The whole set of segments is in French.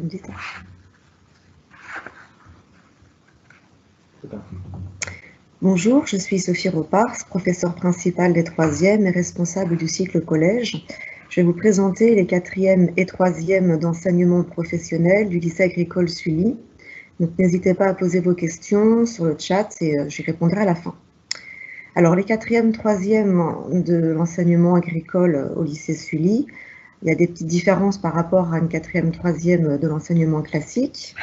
vous me dites. Bonjour, je suis Sophie Ropars, professeure principale des 3e et responsable du cycle collège. Je vais vous présenter les 4e et 3e d'enseignement professionnel du lycée agricole Sully. Donc n'hésitez pas à poser vos questions sur le chat et j'y répondrai à la fin. Alors les 4e, 3e de l'enseignement agricole au lycée Sully, il y a des petites différences par rapport à une 4e, 3e de l'enseignement classique.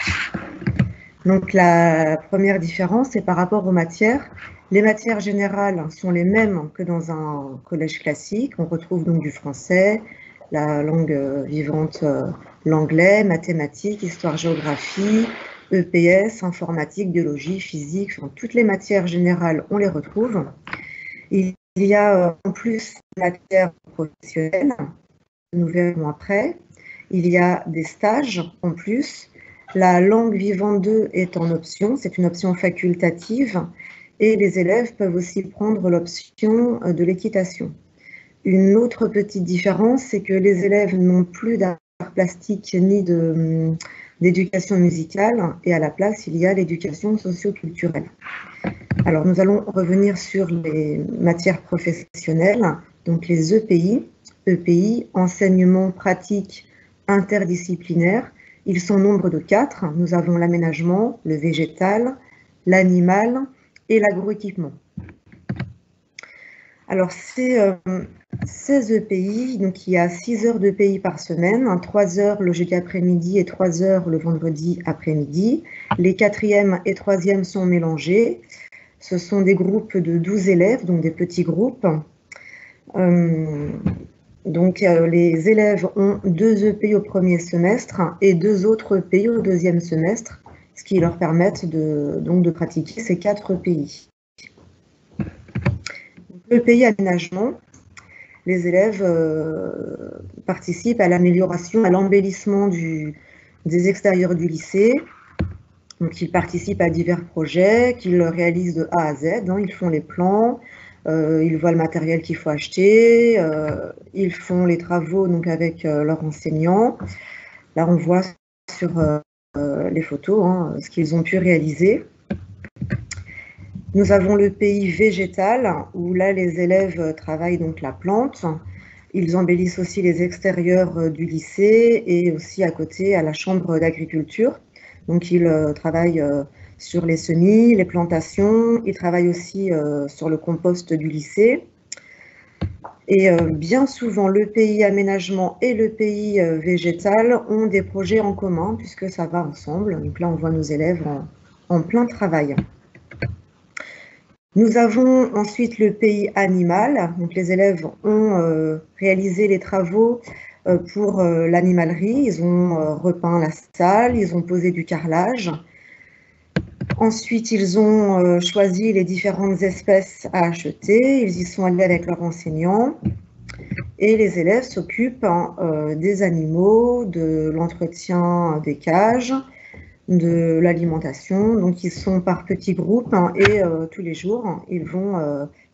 Donc la première différence, c'est par rapport aux matières. Les matières générales sont les mêmes que dans un collège classique. On retrouve donc du français, la langue vivante, l'anglais, mathématiques, histoire-géographie, EPS, informatique, biologie, physique, enfin, toutes les matières générales, on les retrouve. Il y a en plus des matières professionnelles, nous verrons après. Il y a des stages en plus. La langue vivante 2 est en option, c'est une option facultative, et les élèves peuvent aussi prendre l'option de l'équitation. Une autre petite différence, c'est que les élèves n'ont plus d'art plastique ni d'éducation musicale, et à la place, il y a l'éducation socio-culturelle. Alors, nous allons revenir sur les matières professionnelles, donc les EPI. EPI, enseignement pratique interdisciplinaire. Ils sont au nombre de 4. Nous avons l'aménagement, le végétal, l'animal et l'agroéquipement. Alors, ces EPI, donc il y a 6 heures d'EPI par semaine, 3 heures le jeudi après-midi et 3 heures le vendredi après-midi. Les 4e et 3e sont mélangés. Ce sont des groupes de 12 élèves, donc des petits groupes. Donc, les élèves ont 2 EPI au premier semestre et 2 autres EPI au deuxième semestre, ce qui leur permet de pratiquer ces 4 EPI. L'EPI aménagement, les élèves participent à l'amélioration, à l'embellissement des extérieurs du lycée. Donc, ils participent à divers projets qu'ils réalisent de A à Z. Ils font les plans. Ils voient le matériel qu'il faut acheter, ils font les travaux donc, avec leurs enseignants. Là, on voit sur les photos ce qu'ils ont pu réaliser. Nous avons le pays végétal, où là, les élèves travaillent donc la plante. Ils embellissent aussi les extérieurs du lycée et aussi à côté à la chambre d'agriculture. Donc, ils travaillent sur les semis, les plantations. Ils travaillent aussi sur le compost du lycée. Et bien souvent, le pays aménagement et le pays végétal ont des projets en commun, puisque ça va ensemble. Donc là, on voit nos élèves en plein travail. Nous avons ensuite le pays animal. Donc les élèves ont réalisé les travaux pour l'animalerie. Ils ont repeint la salle, ils ont posé du carrelage. Ensuite, ils ont choisi les différentes espèces à acheter. Ils y sont allés avec leurs enseignants. Et les élèves s'occupent des animaux, de l'entretien des cages, de l'alimentation. Donc, ils sont par petits groupes et tous les jours, il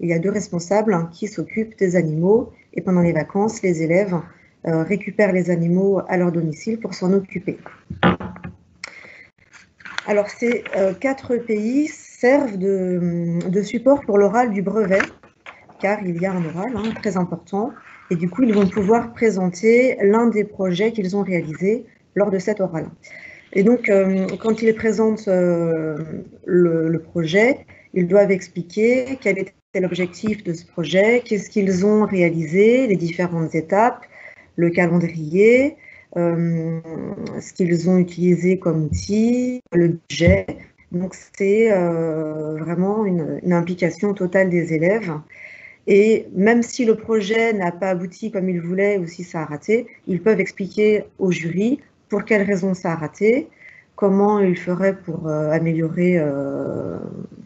y a 2 responsables qui s'occupent des animaux. Et pendant les vacances, les élèves récupèrent les animaux à leur domicile pour s'en occuper. Alors, ces 4 pays servent de support pour l'oral du brevet, car il y a un oral très important, et du coup, ils vont pouvoir présenter l'un des projets qu'ils ont réalisés lors de cet oral. Et donc, quand ils présentent le projet, ils doivent expliquer quel était l'objectif de ce projet, qu'est-ce qu'ils ont réalisé, les différentes étapes, le calendrier, ce qu'ils ont utilisé comme outil, le budget. Donc, c'est vraiment une implication totale des élèves. Et même si le projet n'a pas abouti comme ils voulaient ou si ça a raté, ils peuvent expliquer au jury pour quelles raisons ça a raté, comment ils feraient pour améliorer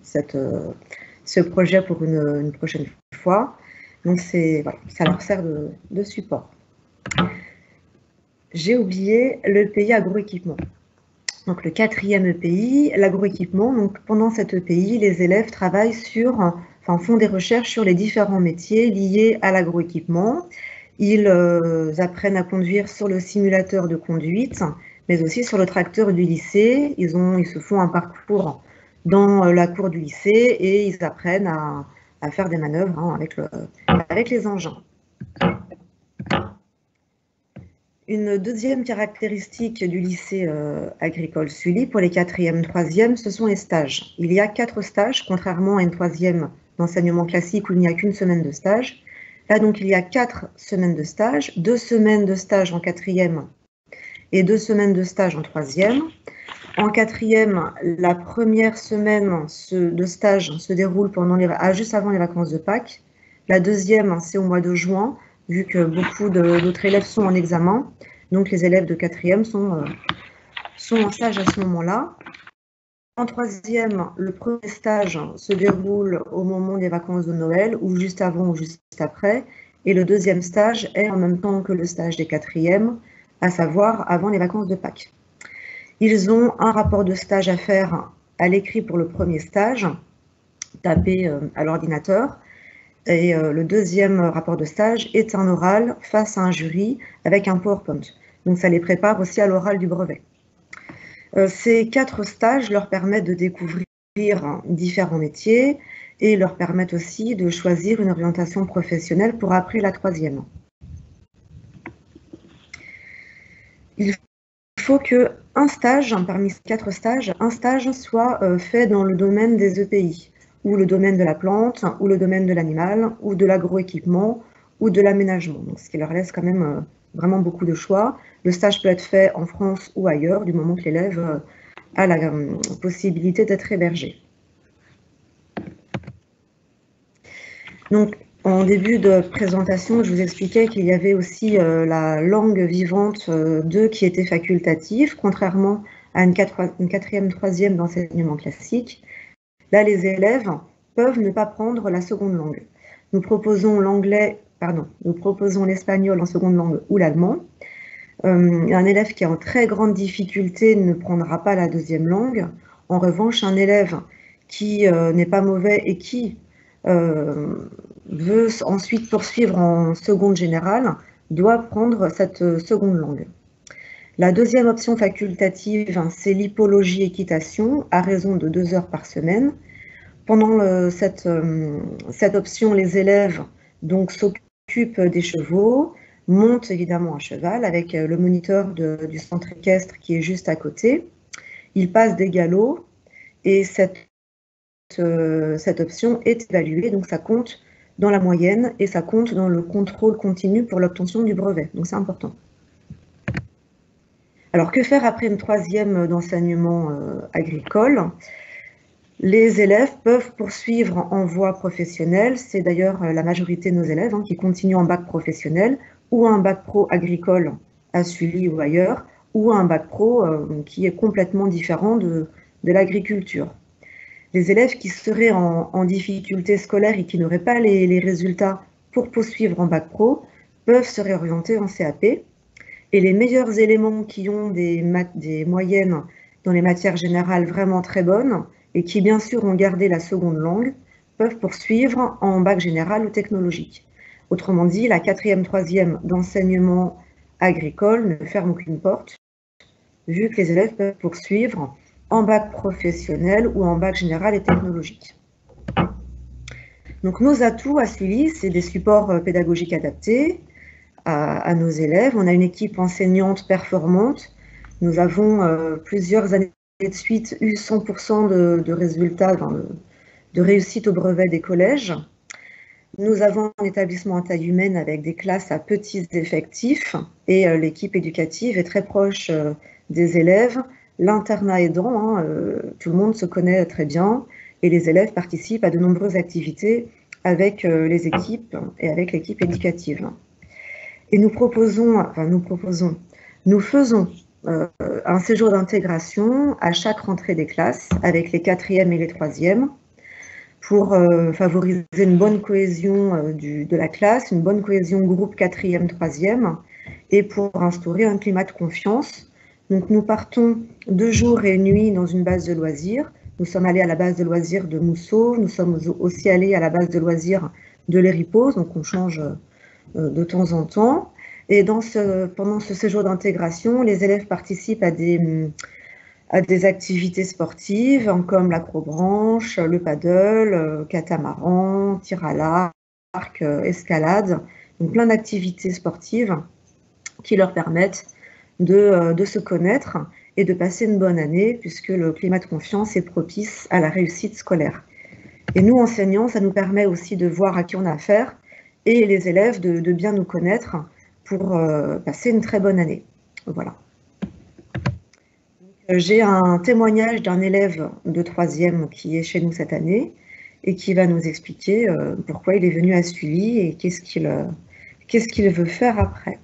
ce projet pour une prochaine fois. Donc, voilà, ça leur sert de support. J'ai oublié le pays agroéquipement. Donc, le 4e EPI, l'agroéquipement. Donc, pendant cet EPI, les élèves travaillent font des recherches sur les différents métiers liés à l'agroéquipement. Ils apprennent à conduire sur le simulateur de conduite, mais aussi sur le tracteur du lycée. Ils se font un parcours dans la cour du lycée et ils apprennent à faire des manœuvres avec les engins. Une deuxième caractéristique du lycée agricole Sully pour les 4e, 3e, ce sont les stages. Il y a 4 stages, contrairement à une 3e d'enseignement classique où il n'y a qu'une semaine de stage. Là, donc, il y a 4 semaines de stage, 2 semaines de stage en 4e et 2 semaines de stage en 3e. En 4e, la première semaine de stage se déroule juste avant les vacances de Pâques. La deuxième, c'est au mois de juin, vu que beaucoup d'autres élèves sont en examen. Donc, les élèves de 4e sont en stage à ce moment-là. En 3e, le premier stage se déroule au moment des vacances de Noël, ou juste avant ou juste après. Et le deuxième stage est en même temps que le stage des 4e, à savoir avant les vacances de Pâques. Ils ont un rapport de stage à faire à l'écrit pour le premier stage, tapé à l'ordinateur. Et le deuxième rapport de stage est un oral face à un jury avec un PowerPoint. Donc ça les prépare aussi à l'oral du brevet. Ces 4 stages leur permettent de découvrir différents métiers et leur permettent aussi de choisir une orientation professionnelle pour après la 3e. Il faut qu'un stage, parmi ces 4 stages, un stage soit fait dans le domaine des EPI, ou le domaine de la plante, ou le domaine de l'animal, ou de l'agroéquipement, ou de l'aménagement. Donc, ce qui leur laisse quand même vraiment beaucoup de choix. Le stage peut être fait en France ou ailleurs, du moment que l'élève a la possibilité d'être hébergé. Donc, en début de présentation, je vous expliquais qu'il y avait aussi la langue vivante 2 qui était facultative, contrairement à une 4e, 3e d'enseignement classique. Là, les élèves peuvent ne pas prendre la seconde langue. Nous proposons l'espagnol en seconde langue ou l'allemand. Un élève qui est en très grande difficulté ne prendra pas la deuxième langue. En revanche, un élève qui n'est pas mauvais et qui veut ensuite poursuivre en seconde générale doit prendre cette seconde langue. La deuxième option facultative, c'est l'hippologie équitation à raison de 2 heures par semaine. Pendant cette option, les élèves s'occupent des chevaux, montent évidemment à cheval avec le moniteur du centre équestre qui est juste à côté. Ils passent des galops et cette option est évaluée, donc ça compte dans la moyenne et ça compte dans le contrôle continu pour l'obtention du brevet, donc c'est important. Alors, que faire après une 3e d'enseignement agricole? Les élèves peuvent poursuivre en voie professionnelle, c'est d'ailleurs la majorité de nos élèves qui continuent en bac professionnel ou un bac pro agricole à Sully ou ailleurs, ou un bac pro qui est complètement différent de l'agriculture. Les élèves qui seraient en difficulté scolaire et qui n'auraient pas les résultats pour poursuivre en bac pro peuvent se réorienter en CAP. Et les meilleurs éléments qui ont des moyennes dans les matières générales vraiment très bonnes et qui bien sûr ont gardé la seconde langue peuvent poursuivre en bac général ou technologique. Autrement dit, la 4e, 3e d'enseignement agricole ne ferme aucune porte, vu que les élèves peuvent poursuivre en bac professionnel ou en bac général et technologique. Donc nos atouts à Sully, c'est des supports pédagogiques adaptés à nos élèves. On a une équipe enseignante performante. Nous avons plusieurs années de suite eu 100% de résultats, de réussite au brevet des collèges. Nous avons un établissement à taille humaine avec des classes à petits effectifs et l'équipe éducative est très proche des élèves. L'internat aidant, tout le monde se connaît très bien et les élèves participent à de nombreuses activités avec les équipes et avec l'équipe éducative. Et nous faisons un séjour d'intégration à chaque rentrée des classes avec les 4e et les 3e pour favoriser une bonne cohésion de la classe, une bonne cohésion groupe 4e, 3e et pour instaurer un climat de confiance. Donc nous partons 2 jours et une nuit dans une base de loisirs. Nous sommes allés à la base de loisirs de Mousseau, nous sommes aussi allés à la base de loisirs de l'Héripose, donc on change de temps en temps. Et pendant ce séjour d'intégration, les élèves participent à des activités sportives comme l'acrobranche, le paddle, catamaran, tir à l'arc, escalade. Donc plein d'activités sportives qui leur permettent de se connaître et de passer une bonne année, puisque le climat de confiance est propice à la réussite scolaire. Et nous, enseignants, ça nous permet aussi de voir à qui on a affaire, et les élèves de bien nous connaître pour passer une très bonne année. Voilà. J'ai un témoignage d'un élève de 3e qui est chez nous cette année et qui va nous expliquer pourquoi il est venu à Sully et qu'est-ce qu'il veut faire après.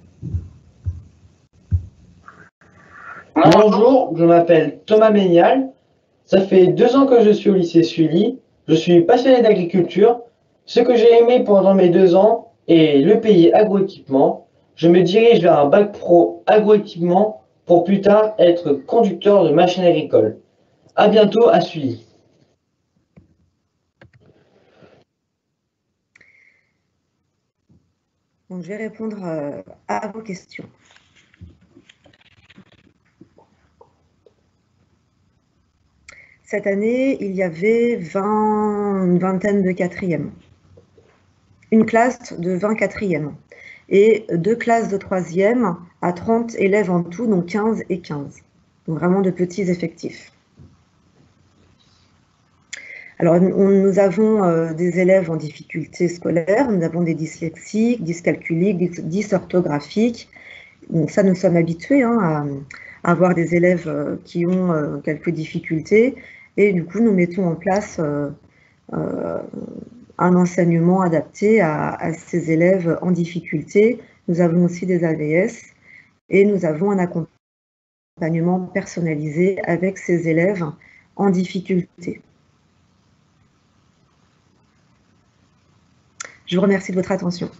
Bonjour, je m'appelle Thomas Ménial. Ça fait 2 ans que je suis au lycée Sully. Je suis passionné d'agriculture. Ce que j'ai aimé pendant mes 2 ans est le pays agroéquipement. Je me dirige vers un bac pro agroéquipement pour plus tard être conducteur de machines agricoles. À bientôt à Sully. Donc, je vais répondre à vos questions. Cette année, il y avait une vingtaine de quatrièmes. Une classe de 20 quatrièmes et 2 classes de 3e à 30 élèves en tout, donc 15 et 15. Donc vraiment de petits effectifs. Alors, nous avons des élèves en difficulté scolaire, nous avons des dyslexiques, dyscalculiques, dysorthographiques. Donc ça, nous sommes habitués à avoir des élèves qui ont quelques difficultés. Et du coup, nous mettons en place un enseignement adapté à ces élèves en difficulté. Nous avons aussi des AVS et nous avons un accompagnement personnalisé avec ces élèves en difficulté. Je vous remercie de votre attention.